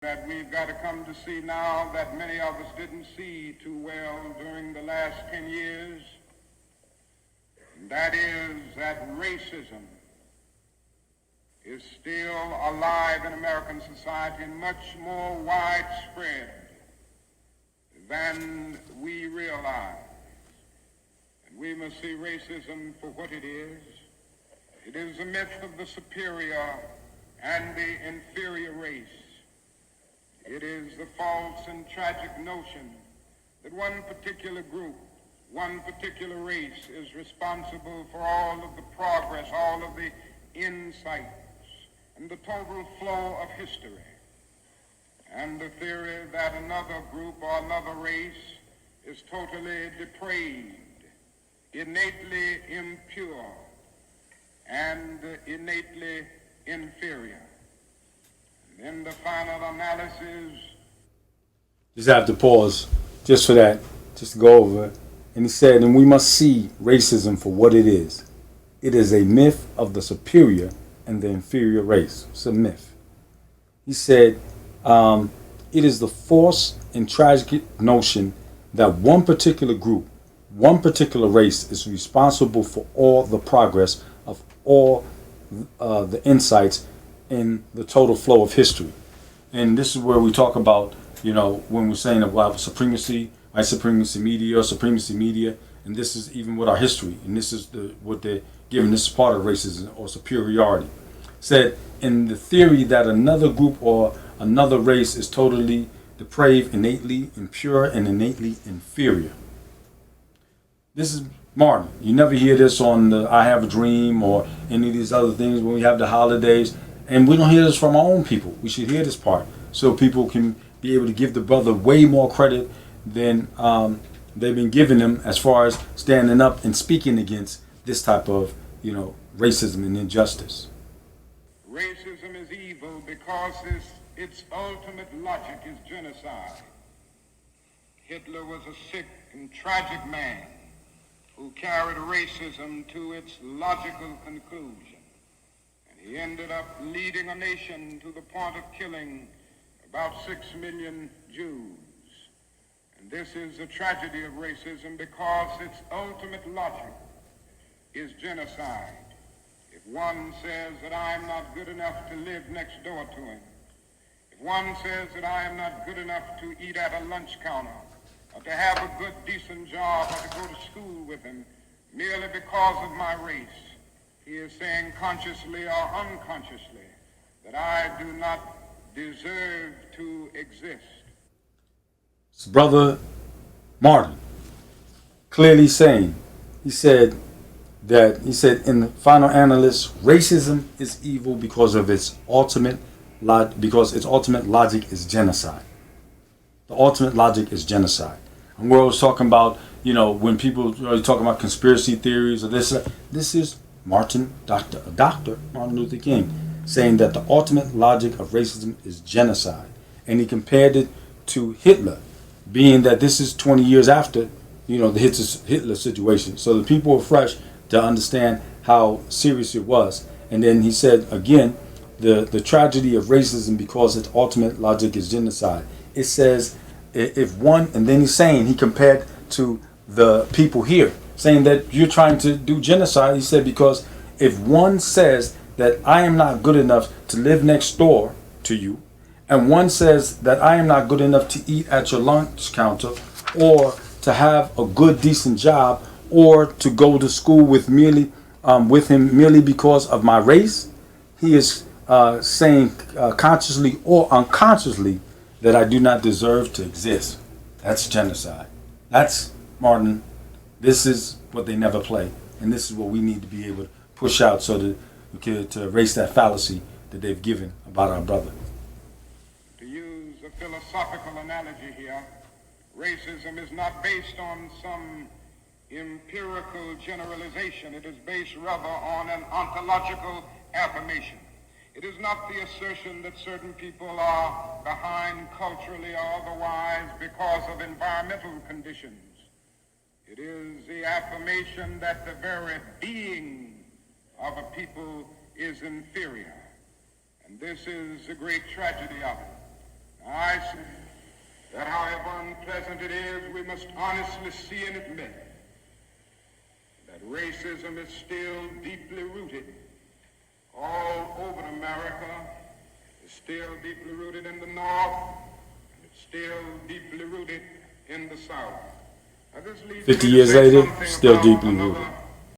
that we've got to come to see now that many of us didn't see too well during the last 10 years. And that is that racism is still alive in American society and much more widespread than we realize. And we must see racism for what it is. It is a myth of the superior and the inferior race. It is the false and tragic notion that one particular group, one particular race is responsible for all of the progress, all of the insights, and the total flow of history. And the theory that another group or another race is totally depraved, innately impure, and innately inferior. In the final analysis, just have to pause just for that, just to go over it. And he said, and we must see racism for what it is. It is a myth of the superior and the inferior race. It's a myth. He said, it is the false and tragic notion that one particular group, one particular race is responsible for all the progress of all the insights in the total flow of history. And this is where we talk about, when we're saying about supremacy, white supremacy media, and this is even with our history, and this is what they're giving. This is part of racism or superiority. Said in the theory that another group or another race is totally depraved, innately impure, and innately inferior. This is Martin. You never hear this on the I Have a Dream or any of these other things when we have the holidays. And we don't hear this from our own people. We should hear this part so people can be able to give the brother way more credit than they've been giving him as far as standing up and speaking against this type of, racism and injustice. Racism is evil because its ultimate logic is genocide. Hitler was a sick and tragic man who carried racism to its logical conclusion. He ended up leading a nation to the point of killing about 6 million Jews. And this is a tragedy of racism because its ultimate logic is genocide. If one says that I am not good enough to live next door to him, if one says that I am not good enough to eat at a lunch counter, or to have a good, decent job, or to go to school with him, merely because of my race, he is saying consciously or unconsciously that I do not deserve to exist. It's Brother Martin clearly saying, he said in the final analysis, racism is evil because its ultimate logic is genocide. The ultimate logic is genocide. And we're always talking about, when people are talking about conspiracy theories or this is Dr. Martin Luther King, saying that the ultimate logic of racism is genocide. And he compared it to Hitler, being that this is 20 years after, the Hitler situation. So the people were fresh to understand how serious it was. And then he said, again, the tragedy of racism because its ultimate logic is genocide. It says, if one, and then he's saying, he compared to the people here, saying that you're trying to do genocide. He said, because if one says that I am not good enough to live next door to you, and one says that I am not good enough to eat at your lunch counter, or to have a good, decent job, or to go to school with him merely because of my race, he is saying consciously or unconsciously that I do not deserve to exist. That's genocide. That's Martin. This is what they never play, and this is what we need to be able to push out so that we can to erase that fallacy that they've given about our brother. To use a philosophical analogy here, racism is not based on some empirical generalization. It is based rather on an ontological affirmation. It is not the assertion that certain people are behind culturally or otherwise because of environmental conditions. It is the affirmation that the very being of a people is inferior. And this is the great tragedy of it. present it is, we must honestly see and admit that racism is still deeply rooted all over America. It's still deeply rooted in the North, and it's still deeply rooted in the South. Now, this leads 50 me to years say later, something still about deeply another rooted.